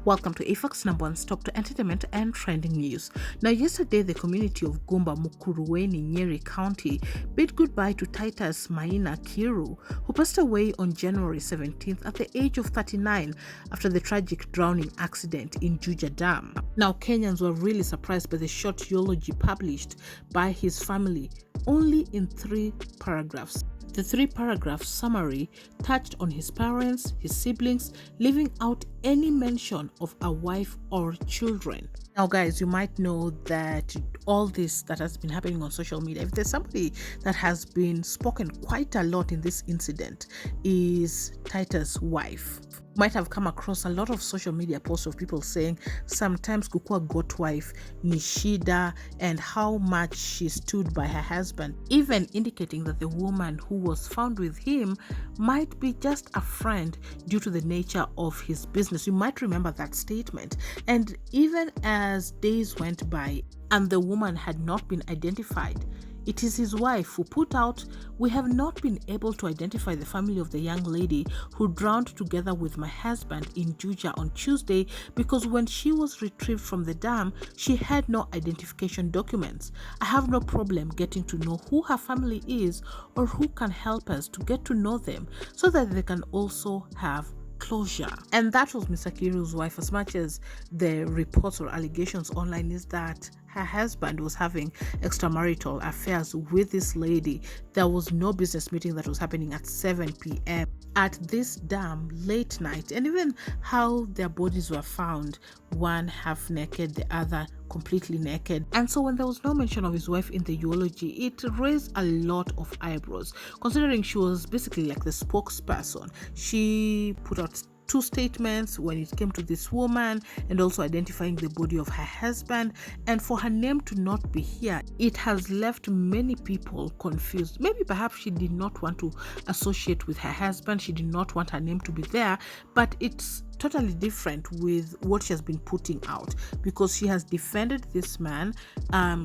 Welcome to AFAC's number one stop to entertainment and trending news. Now, yesterday, the community of Gumba Mukuruweni, Nyeri County, bid goodbye to Titus Maina Kiiru, who passed away on January 17th at the age of 39 after the tragic drowning accident in Juja Dam. Now, Kenyans were really surprised by the short eulogy published by his family, only in 3 paragraphs. The 3-paragraph summary touched on his parents, his siblings, leaving out any mention of a wife or children. Now, guys, you might know that all this that has been happening on social media, if there's somebody that has been spoken quite a lot in this incident, is Titus' wife. Might have come across a lot of social media posts of people saying sometimes kukua got wife ni shida, and how much she stood by her husband, even indicating that the woman who was found with him might be just a friend due to the nature of his business. You might remember that statement. And even as days went by and the woman had not been identified, it is his wife who put out, "We have not been able to identify the family of the young lady who drowned together with my husband in Juja on Tuesday because when she was retrieved from the dam, she had no identification documents. I have no problem getting to know who her family is or who can help us to get to know them so that they can also have closure." And that was Mr. Kiiru's wife. As much as the reports or allegations online is that her husband was having extramarital affairs with this lady, there was no business meeting that was happening at 7 p.m. at this dam late night, and even how their bodies were found, one half naked, the other completely naked. And so when there was no mention of his wife in the eulogy, it raised a lot of eyebrows, considering she was basically like the spokesperson. She put out 2 statements when it came to this woman and also identifying the body of her husband, and for her name to not be here, it has left many people confused. Maybe perhaps she did not want to associate with her husband, she did not want her name to be there, but it's totally different with what she has been putting out, because she has defended this man.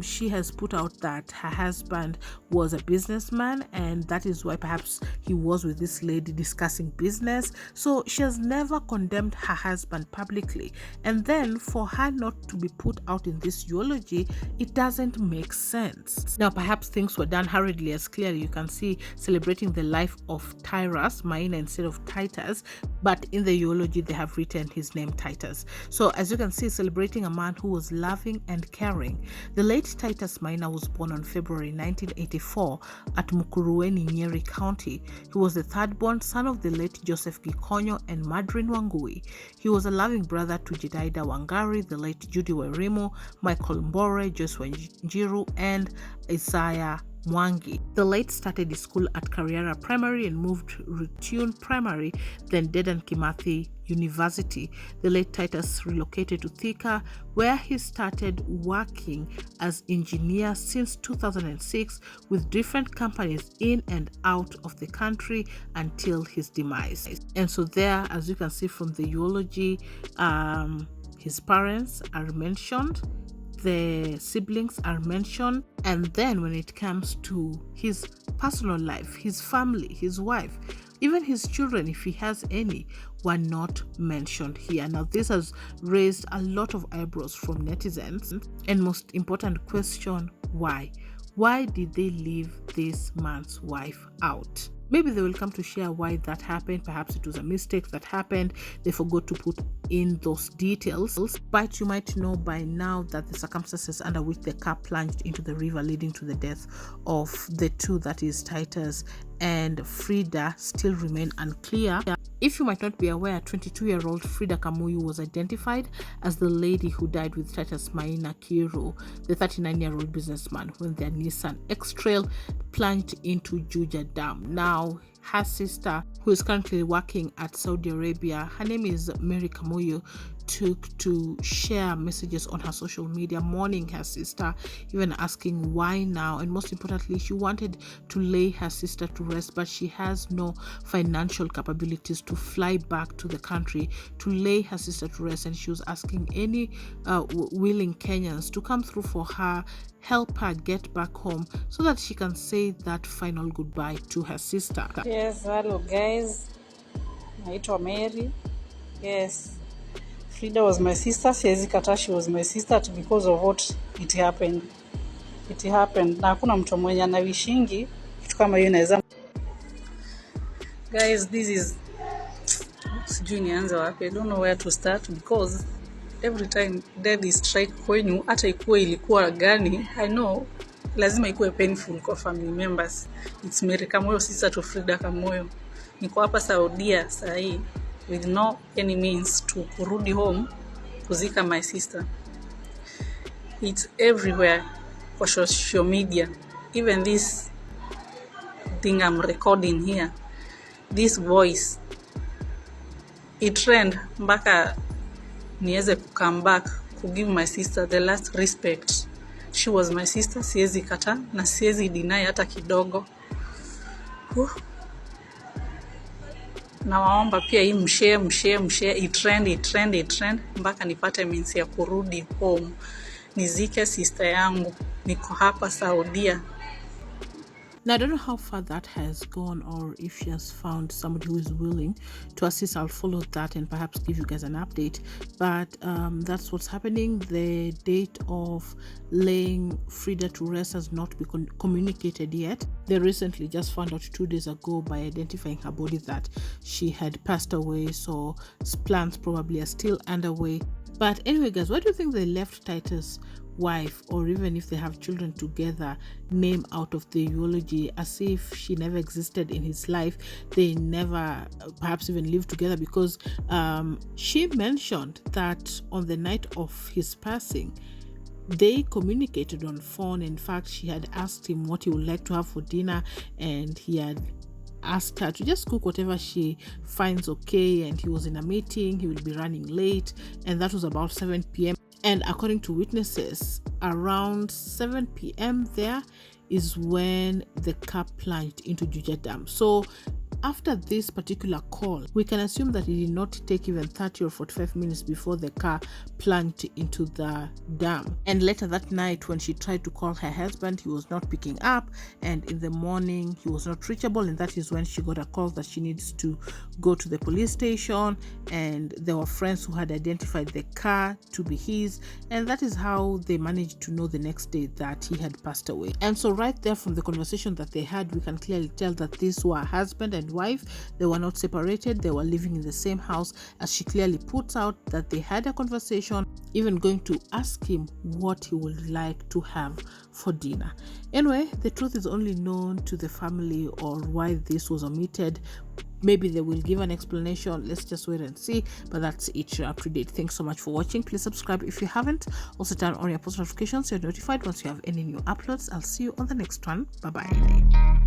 She has put out that her husband was a businessman and that is why perhaps he was with this lady discussing business. So she has never condemned her husband publicly, and then for her not to be put out in this eulogy, it doesn't make sense. Now, perhaps things were done hurriedly, as clearly you can see celebrating the life of Titus Maina instead of Titus, but in the eulogy they have written his name Titus. So as you can see, celebrating a man who was loving and caring. The late Titus Maina was born on February 1984 at Mukuruweni, Nyeri County. He was the 3rd-born son of the late Joseph Gikonyo and Madrin Wangui. He was a loving brother to Jedaida Wangari, the late Judy Werimo, Michael Mbore, Joshua Njiru, and Isaiah Mwangi. The late started his school at Kariara Primary and moved to Rutune Primary, then Dedan Kimathi University. The late Titus relocated to Thika, where he started working as engineer since 2006 with different companies in and out of the country until his demise. And so there, as you can see from the eulogy, his parents are mentioned, the siblings are mentioned, and then when it comes to his personal life, his family, his wife, even his children, if he has any, were not mentioned here. Now, this has raised a lot of eyebrows from netizens, and most important question, why? Why did they leave this man's wife out? Maybe they will come to share why that happened. Perhaps it was a mistake that happened. They forgot to put in those details. But you might know by now that the circumstances under which the car plunged into the river leading to the death of the 2, that is Titus and Frida, still remain unclear. If you might not be aware, 22-year-old Frida Kamuyu was identified as the lady who died with Titus Maina Kiiru, the 39-year-old businessman, when their Nissan X-Trail plunged into Juja Dam. Now, her sister, who is currently working at Saudi Arabia, her name is Mary Kamuyu, took to share messages on her social media mourning her sister, even asking why now, and most importantly, she wanted to lay her sister to rest, but she has no financial capabilities to fly back to the country to lay her sister to rest, and she was asking any willing Kenyans to come through for her, help her get back home so that she can say that final goodbye to her sister. Yes, hello guys, naitwa Mary. Yes, Frida was my sister. Siwezi kataa she was my sister because of what it happened. It happened. Na hakuna mtu mwenye anawishingi kitu kama hiyo inaweza. Guys, this is sijui nianze wapi. I don't know where to start because every time daddy strike kwenyu, hata ikuwe ilikuwa gani, I know lazima ikuwe painful kwa family members. It's Mary Kamoyo, sister to Frida Kamoyo. Niko hapa Saudia sahi with no any means to kurudi home kuzika my sister. It's everywhere for social media. Even this thing I'm recording here, this voice, it trend mpaka niweze come back to give my sister the last respect. She was my sister, siwezi kata na siwezi deny hata kidogo. Na waomba pia hii mshare i-trend mpaka nipate means ya kurudi home nizike sister yangu. Niko hapa Saudia. Now, I don't know how far that has gone or if she has found somebody who is willing to assist. I'll follow that and perhaps give you guys an update. But that's what's happening. The date of laying Frida to rest has not been communicated yet. They recently just found out 2 days ago by identifying her body that she had passed away. So plans probably are still underway. But anyway, guys, what do you think they left Titus' wife, or even if they have children together, name out of the eulogy as if she never existed in his life? They never perhaps even lived together, because she mentioned that on the night of his passing they communicated on phone. In fact, she had asked him what he would like to have for dinner, and he had asked her to just cook whatever she finds okay, and he was in a meeting, he will be running late, and that was about 7 p.m. And according to witnesses, around 7 p.m. there is when the car plunged into Juja Dam. So after this particular call, we can assume that it did not take even 30 or 45 minutes before the car plunged into the dam. And later that night, when she tried to call her husband, he was not picking up, and in the morning he was not reachable, and that is when she got a call that she needs to go to the police station, and there were friends who had identified the car to be his, and that is how they managed to know the next day that he had passed away. And so right there from the conversation that they had, we can clearly tell that these were husband and wife. They were not separated, they were living in the same house, as she clearly puts out that they had a conversation, even going to ask him what he would like to have for dinner. Anyway, the truth is only known to the family, or why this was omitted. Maybe they will give an explanation. Let's just wait and see. But that's it. You're up to date. Thanks so much for watching. Please subscribe if you haven't. Also turn on your post notifications so you're notified once you have any new uploads. I'll see you on the next one. Bye bye.